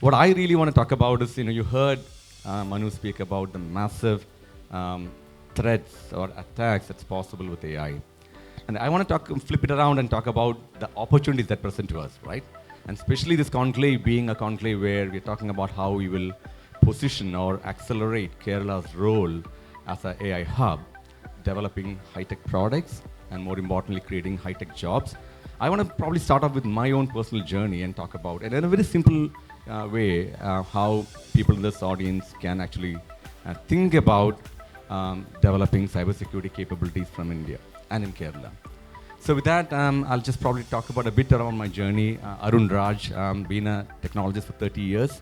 What I really want to talk about is, you heard Manu speak about the massive threats or attacks that's possible with AI. And I want to flip it around and talk about the opportunities that present to us, right? And especially this conclave being a conclave where we're talking about how we will position or accelerate Kerala's role as an AI hub, developing high-tech products, and more importantly, creating high-tech jobs. I want to probably start off with my own personal journey and talk about it in a very simple way, how people in this audience can actually think about developing cybersecurity capabilities from India and in Kerala. So with that, I'll just probably talk about a bit around my journey. Arun Raj, been a technologist for 30 years.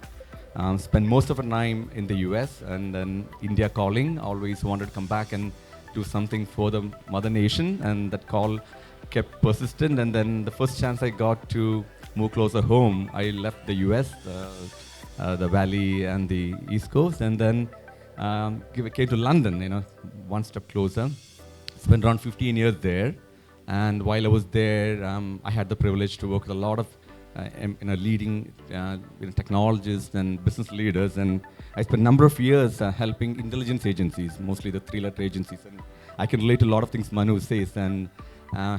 Spent most of the time in the US and then India calling. Always wanted to come back and do something for the mother nation, and that call kept persistent. And then the first chance I got to move closer home, I left the US, the Valley and the East Coast, and then came to London, one step closer. Spent around 15 years there. And while I was there, I had the privilege to work with a lot of leading technologists and business leaders. And I spent a number of years helping intelligence agencies, mostly the three-letter agencies. And I can relate to a lot of things Manu says, and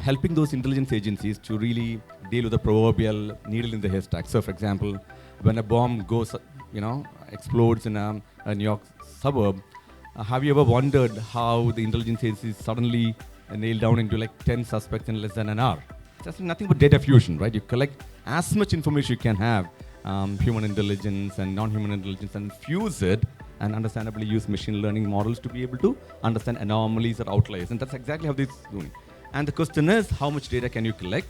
helping those intelligence agencies to really deal with the proverbial needle in the haystack. So, for example, when a bomb goes, explodes in a New York suburb, have you ever wondered how the intelligence agencies suddenly nail down into like 10 suspects in less than an hour? It's just nothing but data fusion, right? You collect as much information you can have, human intelligence and non-human intelligence, and fuse it and understandably use machine learning models to be able to understand anomalies or outliers. And that's exactly how this is doing. And the question is, how much data can you collect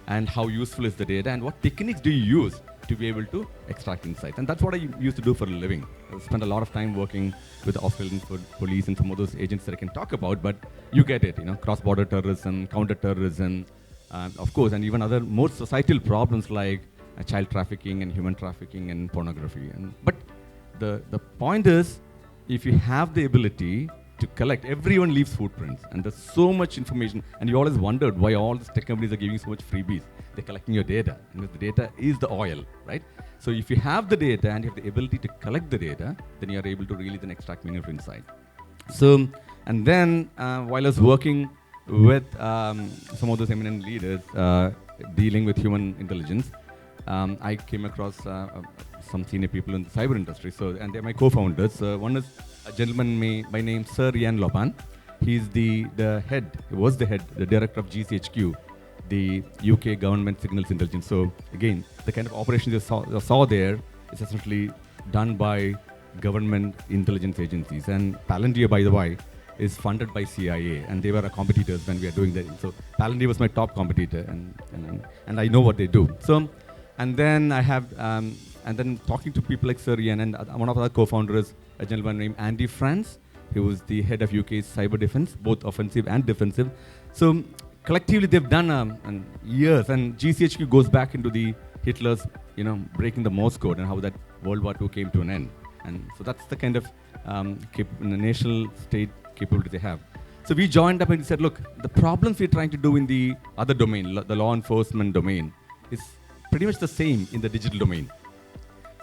and how useful is the data and what techniques do you use to be able to extract insights? And that's what I used to do for a living. I spent a lot of time working with the Australian police and some of those agents that I can talk about, but you get it, cross-border terrorism, counter-terrorism, of course, and even other more societal problems like child trafficking and human trafficking and pornography. But the point is, if you have the ability to collect, everyone leaves footprints, and there's so much information, and you always wondered why all these tech companies are giving so much freebies. They're collecting your data, and the data is the oil, right? So if you have the data and you have the ability to collect the data, then you are able to really then extract meaningful insight. So, and then while I was working with some of those eminent leaders dealing with human intelligence, I came across some senior people in the cyber industry. So, and they're my co-founders. One is a gentleman by name Sir Ian Lopan. He's the director of GCHQ, the UK government signals intelligence. So again, the kind of operations you saw there is essentially done by government intelligence agencies. And Palantir, by the way, is funded by CIA, and they were our competitors when we were doing that. So Palantir was my top competitor, and I know what they do. So, and then I have, and then talking to people like Sir Ian, and one of our co-founders, a gentleman named Andy France, who was the head of UK's cyber defense, both offensive and defensive. So collectively, they've done years, and GCHQ goes back into the Hitler's, breaking the Morse code and how that World War II came to an end. And so that's the kind of national state capability they have. So we joined up and we said, look, the problems we're trying to do in the other domain, the law enforcement domain, is pretty much the same in the digital domain.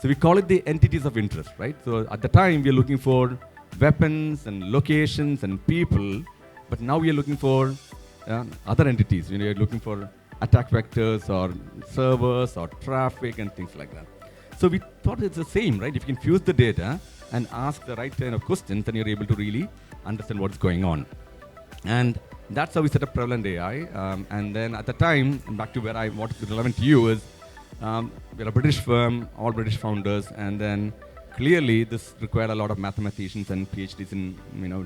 So we call it the entities of interest, right? So at the time, we are looking for weapons and locations and people, but now we are looking for other entities. You're looking for attack vectors or servers or traffic and things like that. So we thought it's the same, right? If you can fuse the data and ask the right kind of questions, then you're able to really understand what's going on. And that's how we set up Prevalent AI. And then at the time, back to what is relevant to you is, we're a British firm, all British founders, and then clearly this required a lot of mathematicians and PhDs in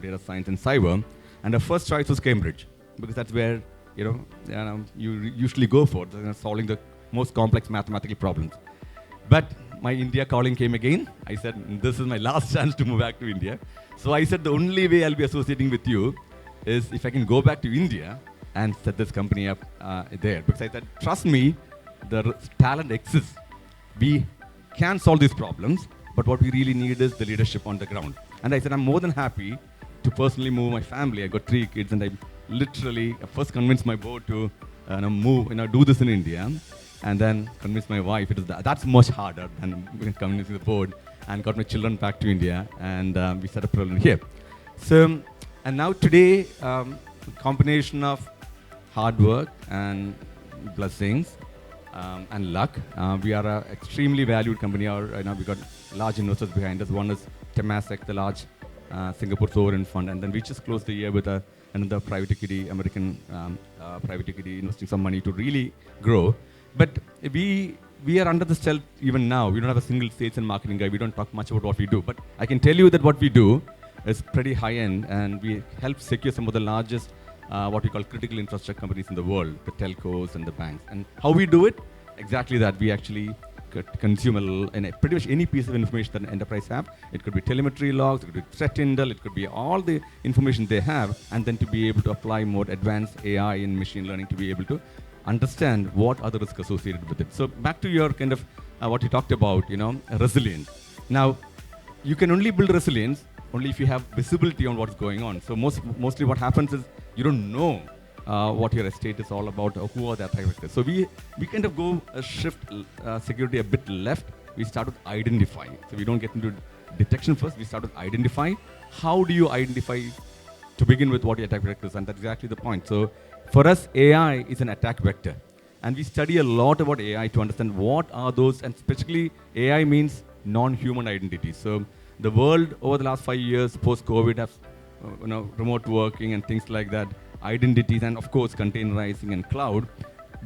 data science and cyber. And our first choice was Cambridge, because that's where you usually go for solving the most complex mathematical problems. But my India calling came again. I said, this is my last chance to move back to India. So I said, the only way I'll be associating with you is if I can go back to India and set this company up there. Because I said, trust me, the talent exists. We can solve these problems, but what we really need is the leadership on the ground. And I said, I'm more than happy to personally move my family. I got 3 kids, and I literally first convinced my board to do this in India, and then convince my wife. That's much harder than convincing the board, and got my children back to India, and we set up Prevalent here. So, and now today, combination of hard work and blessings and luck. We are an extremely valued company. We got large investors behind us. One is Temasek, the large Singapore sovereign fund, and then we just closed the year with another private equity, American private equity, investing some money to really grow. But we are under the stealth even now. We don't have a single sales and marketing guy. We don't talk much about what we do. But I can tell you that what we do is pretty high end, and we help secure some of the largest what we call critical infrastructure companies in the world, the telcos and the banks. And how we do it? Exactly that. We actually consume pretty much any piece of information that an enterprise have. It could be telemetry logs, it could be threat intel, it could be all the information they have, and then to be able to apply more advanced AI and machine learning to be able to understand what are the risks associated with it. So back to your kind of what you talked about, resilience. Now, you can only build resilience only if you have visibility on what's going on. So mostly what happens is you don't know what your estate is all about, or who are the attack vectors. So we kind of go shift security a bit left. We start with identify. So we don't get into detection first. We start with identify. How do you identify to begin with what your attack vector is? And that's exactly the point. So for us, AI is an attack vector. And we study a lot about AI to understand what are those, and specifically AI means non-human identities. So the world over the last 5 years, post-COVID, has remote working and things like that, identities, and of course containerizing and cloud.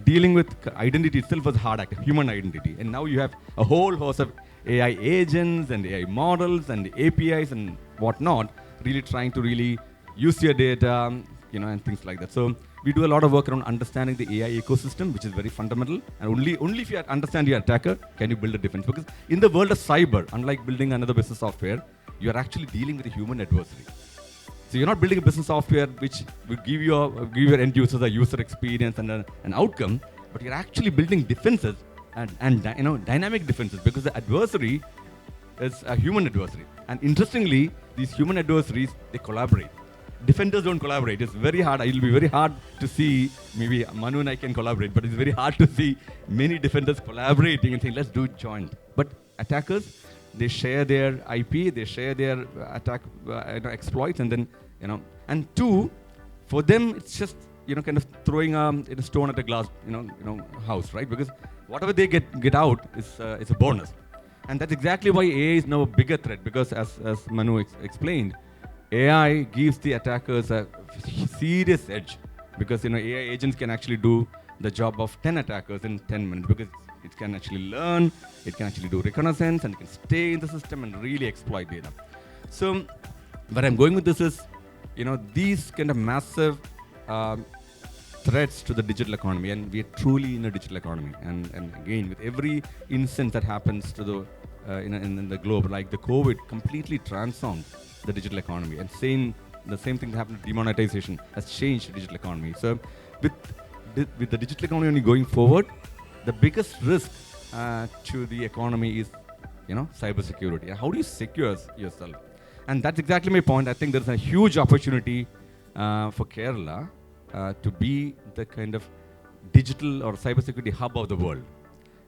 Dealing with identity itself was hard act, human identity. And now you have a whole host of AI agents and AI models and APIs and whatnot, really trying to really use your data, and things like that. So we do a lot of work around understanding the AI ecosystem, which is very fundamental. And only if you understand your attacker, can you build a defense. Because in the world of cyber, unlike building another business software, you are actually dealing with a human adversary. So you're not building a business software which will give your end users a user experience and an outcome, but you're actually building defenses and dynamic defenses, because the adversary is a human adversary. And interestingly, these human adversaries, they collaborate. Defenders don't collaborate. It's very hard. It will be very hard to see, maybe Manu and I can collaborate, but it's very hard to see many defenders collaborating and saying, let's do it joint. But attackers, they share their IP, they share their attack exploits, and then, and two, for them, it's just, kind of throwing a stone at a glass, house, right? Because whatever they get out is a bonus. And that's exactly why AI is now a bigger threat, because as Manu explained, AI gives the attackers a serious edge, because AI agents can actually do the job of 10 attackers in 10 minutes, because it can actually learn, it can actually do reconnaissance, and it can stay in the system and really exploit data. So where I'm going with this is, these kind of massive threats to the digital economy, and we are truly in a digital economy. And again, with every instance that happens to the in the globe, like the COVID, completely transformed the digital economy. And the same thing that happened to demonetization has changed the digital economy. So with the digital economy going forward, the biggest risk to the economy is, cybersecurity. How do you secure yourself? And that's exactly my point. I think there's a huge opportunity for Kerala to be the kind of digital or cybersecurity hub of the world.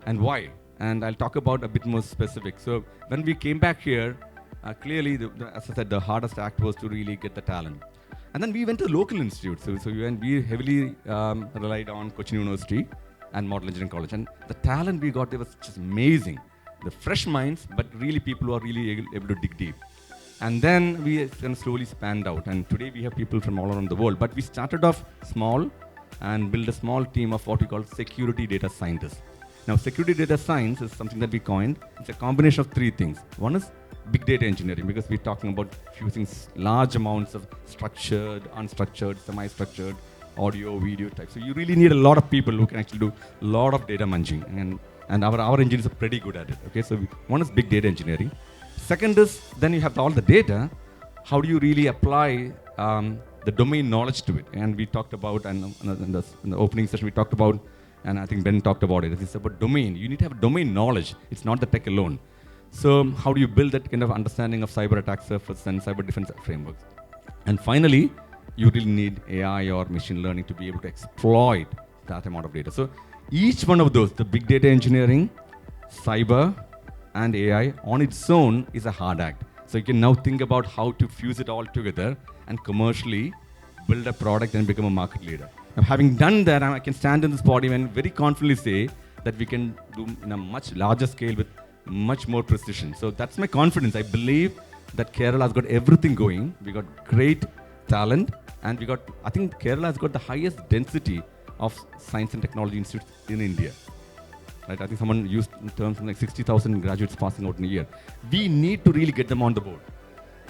And why? And I'll talk about a bit more specific. So when we came back here, clearly, as I said, the hardest act was to really get the talent. And then we went to local institutes. So we heavily relied on Cochin University and Model Engineering College. And the talent we got there was just amazing. The fresh minds, but really people who are really able to dig deep. And then we kind of slowly spanned out. And today we have people from all around the world. But we started off small and built a small team of what we call security data scientists. Now, security data science is something that we coined. It's a combination of three things. One is big data engineering, because we're talking about fusing large amounts of structured, unstructured, semi-structured, audio, video type. So you really need a lot of people who can actually do a lot of data munging. And our engineers are pretty good at it. Okay, so one is big data engineering. Second is, then you have all the data. How do you really apply the domain knowledge to it? And we talked about, and in the opening session, we talked about, and I think Ben talked about it. It's about domain. You need to have domain knowledge. It's not the tech alone. So how do you build that kind of understanding of cyber attack surface and cyber defense frameworks? And finally, you really need AI or machine learning to be able to exploit that amount of data. So each one of those, the big data engineering, cyber, and AI on its own is a hard act. So you can now think about how to fuse it all together and commercially build a product and become a market leader. Now, having done that, I can stand in this podium and very confidently say that we can do in a much larger scale with much more precision. So that's my confidence. I believe that Kerala has got everything going. We got great talent, and I think Kerala has got the highest density of science and technology institutes in India. Right? I think someone used terms like 60,000 graduates passing out in a year. We need to really get them on the board.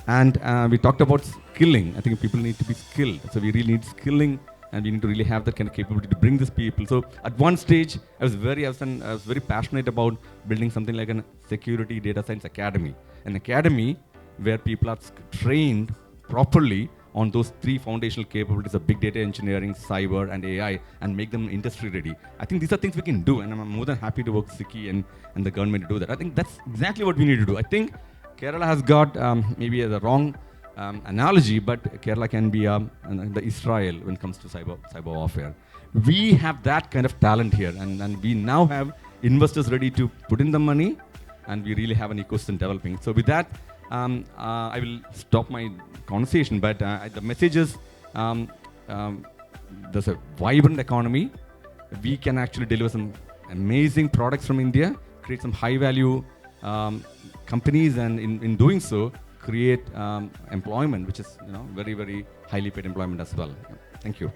And we talked about skilling. I think people need to be skilled. So we really need skilling, and we need to really have that kind of capability to bring these people. So at one stage, I was very passionate about building something like a security data science academy. An academy where people are trained properly on those three foundational capabilities of big data engineering, cyber, and AI, and make them industry ready. I think these are things we can do, and I'm more than happy to work with SICCI and the government to do that. I think that's exactly what we need to do. I think Kerala has got maybe the wrong analogy, but Kerala can be the Israel when it comes to cyber warfare. We have that kind of talent here, and we now have investors ready to put in the money, and we really have an ecosystem developing. So with that, I will stop my conversation, but the message is there's a vibrant economy. We can actually deliver some amazing products from India, create some high value companies, and in doing so, create employment, which is very, very highly paid employment as well. Thank you.